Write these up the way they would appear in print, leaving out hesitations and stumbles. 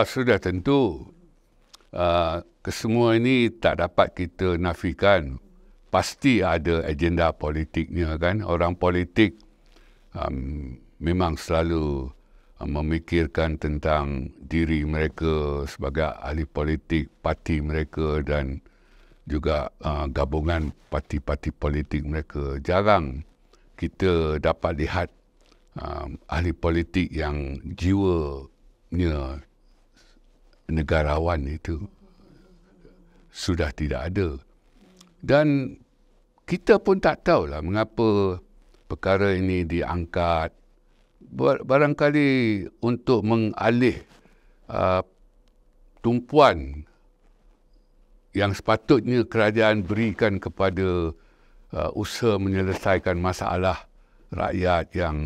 Sudah tentu. Kesemua ini tak dapat kita nafikan. Pasti ada agenda politiknya kan. Orang politik memang selalu memikirkan tentang diri mereka sebagai ahli politik, parti mereka dan juga gabungan parti-parti politik mereka. Jarang kita dapat lihat ahli politik yang jiwanya negarawan itu sudah tidak ada. Dan kita pun tak tahulah mengapa perkara ini diangkat. Barangkali untuk mengalih tumpuan yang sepatutnya kerajaan berikan kepada usaha menyelesaikan masalah rakyat yang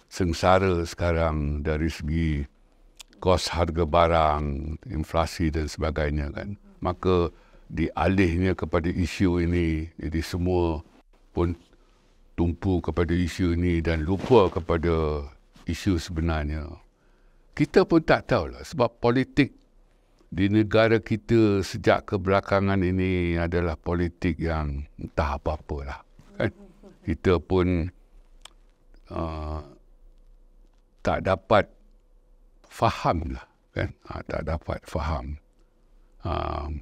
sengsara sekarang dari segi kos harga barang, inflasi dan sebagainya kan. Maka dialihnya kepada isu ini, jadi semua pun tumpu kepada isu ini dan lupa kepada isu sebenarnya. Kita pun tak tahulah sebab politik di negara kita sejak kebelakangan ini adalah politik yang entah apa-apalah. Kan? Kita pun tak dapat faham lah. Kan? Tak dapat faham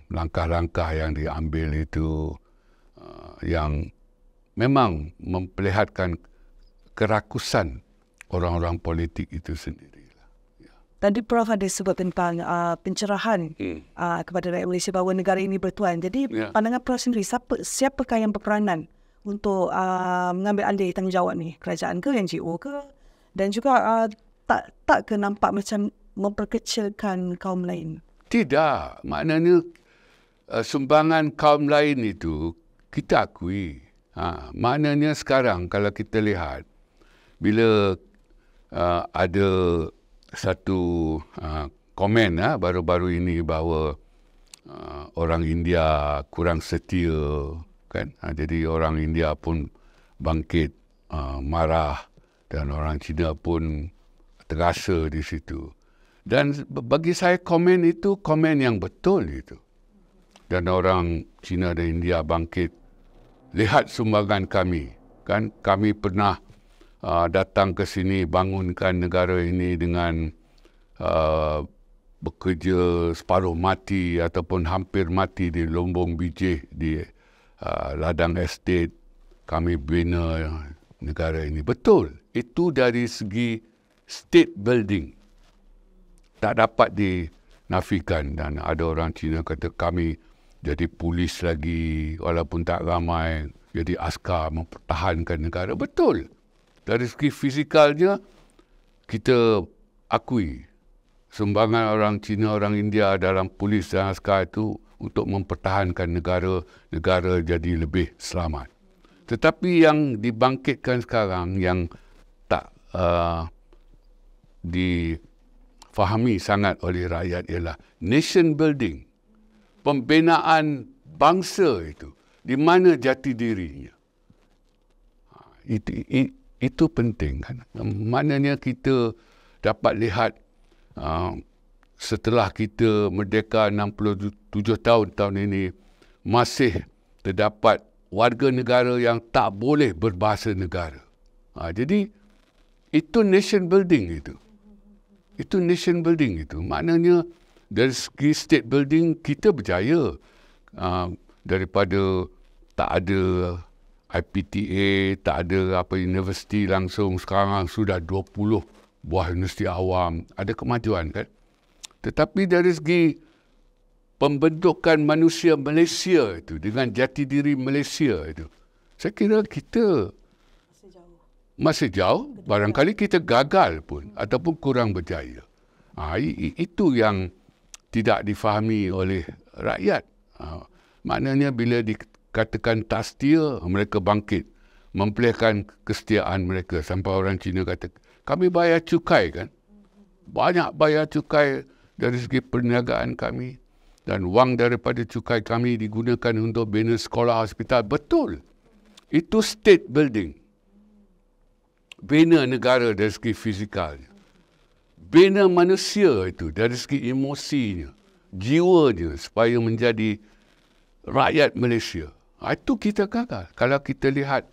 langkah-langkah yang diambil itu yang memang memperlihatkan kerakusan orang-orang politik itu sendiri. Tadi Prof ada sebut tentang pencerahan kepada rakyat Malaysia bahawa negara ini bertuan. Jadi pandangan Prof sendiri, siapakah yang berperanan untuk mengambil alih tanggungjawab ni? Kerajaan ke, NGO ke? Dan juga tak ke nampak macam memperkecilkan kaum lain? Tidak. Maknanya sumbangan kaum lain itu kita akui. Maknanya sekarang kalau kita lihat bila ada satu komen baru-baru ini bahawa orang India kurang setia kan. Jadi orang India pun bangkit marah dan orang Cina pun terasa di situ. Dan bagi saya komen itu komen yang betul itu. Dan orang Cina dan India bangkit, lihat sumbangan kami. Kan kami pernah datang ke sini bangunkan negara ini dengan bekerja separuh mati ataupun hampir mati di Lombong Bijih, di ladang estate. Kami bina negara ini. Betul. Itu dari segi state building. Tak dapat dinafikan. Dan ada orang Cina kata kami jadi polis lagi walaupun tak ramai. Jadi askar mempertahankan negara. Betul. Dari segi fizikalnya kita akui sumbangan orang Cina, orang India dalam polis dan askar itu untuk mempertahankan negara jadi lebih selamat. Tetapi yang dibangkitkan sekarang yang tak difahami sangat oleh rakyat ialah nation building. Pembinaan bangsa itu. Di mana jati dirinya. Itu penting kan. Maknanya kita dapat lihat setelah kita merdeka 67 tahun ini masih terdapat warga negara yang tak boleh berbahasa negara. Jadi itu nation building itu. Itu nation building itu. Maknanya dari segi state building kita berjaya. Daripada tak ada IPTA, tak ada universiti langsung, sekarang sudah 20 buah universiti awam. Ada kemajuan kan. Tetapi dari segi pembentukan manusia Malaysia itu dengan jati diri Malaysia itu, saya kira kita masih jauh. Barangkali kita gagal pun ataupun kurang berjaya. Itu yang tidak difahami oleh rakyat. Maknanya bila dikatakan tak setia, mereka bangkit. Memperlihatkan kesetiaan mereka. Sampai orang Cina kata, kami bayar cukai kan. Banyak bayar cukai dari segi perniagaan kami. Dan wang daripada cukai kami digunakan untuk bina sekolah, hospital. Betul. Itu state building. Bina negara dari segi fizikalnya. bina manusia itu dari segi emosinya, jiwanya supaya menjadi rakyat Malaysia. Itu kita gagal. Kalau kita lihat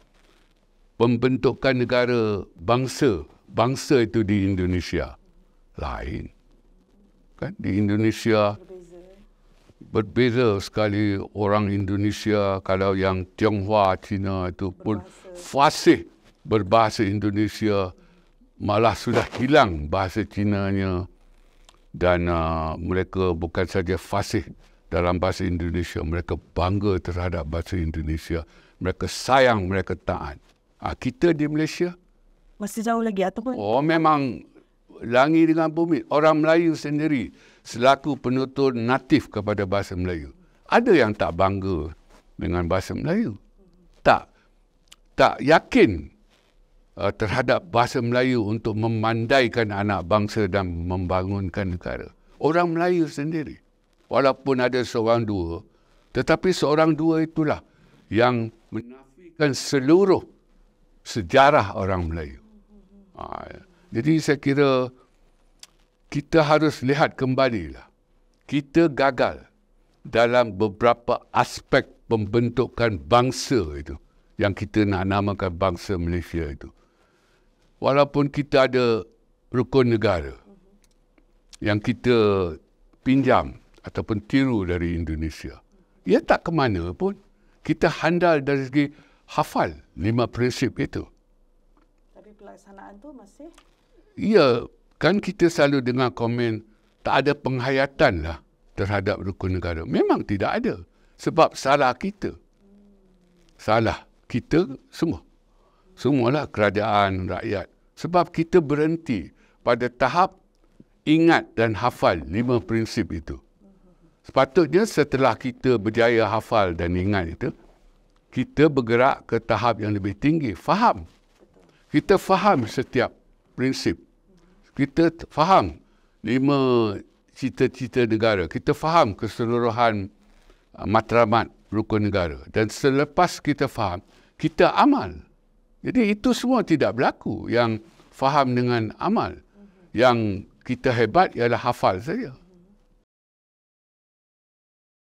pembentukan negara bangsa itu di Indonesia lain. Kan di Indonesia berbeza sekali. Orang Indonesia, kalau yang Tionghoa Cina itu pun fasih berbahasa Indonesia, malah sudah hilang bahasa Cinanya, dan mereka bukan saja fasih dalam bahasa Indonesia, mereka bangga terhadap bahasa Indonesia, mereka sayang, mereka taat. Kita di Malaysia masih jauh lagi ataupun memang langit dengan bumi. Orang Melayu sendiri selaku penutur natif kepada bahasa Melayu, ada yang tak bangga dengan bahasa Melayu, tak yakin terhadap bahasa Melayu untuk memandaikan anak bangsa dan membangunkan negara. Orang Melayu sendiri, walaupun ada seorang dua, tetapi seorang dua itulah yang menafikan seluruh sejarah orang Melayu. Jadi saya kira kita harus lihat kembalilah. Kita gagal dalam beberapa aspek pembentukan bangsa itu, yang kita nak namakan bangsa Malaysia itu. Walaupun kita ada rukun negara yang kita pinjam ataupun tiru dari Indonesia, ia tak ke mana pun. Kita handal dari segi hafal 5 prinsip itu. Tapi pelaksanaan tu masih? Ya, kan kita selalu dengar komen tak ada penghayatan lah terhadap rukun negara. Memang tidak ada. Sebab salah kita. Salah kita semua. Semualah kerajaan, rakyat. Sebab kita berhenti pada tahap ingat dan hafal 5 prinsip itu. Sepatutnya setelah kita berjaya hafal dan ingat itu, kita bergerak ke tahap yang lebih tinggi. Faham. Kita faham setiap prinsip. Kita faham 5 cita-cita negara. Kita faham keseluruhan matlamat rukun negara. Dan selepas kita faham, kita amal. Jadi itu semua tidak berlaku. Yang faham dengan amal. Yang kita hebat ialah hafal saja.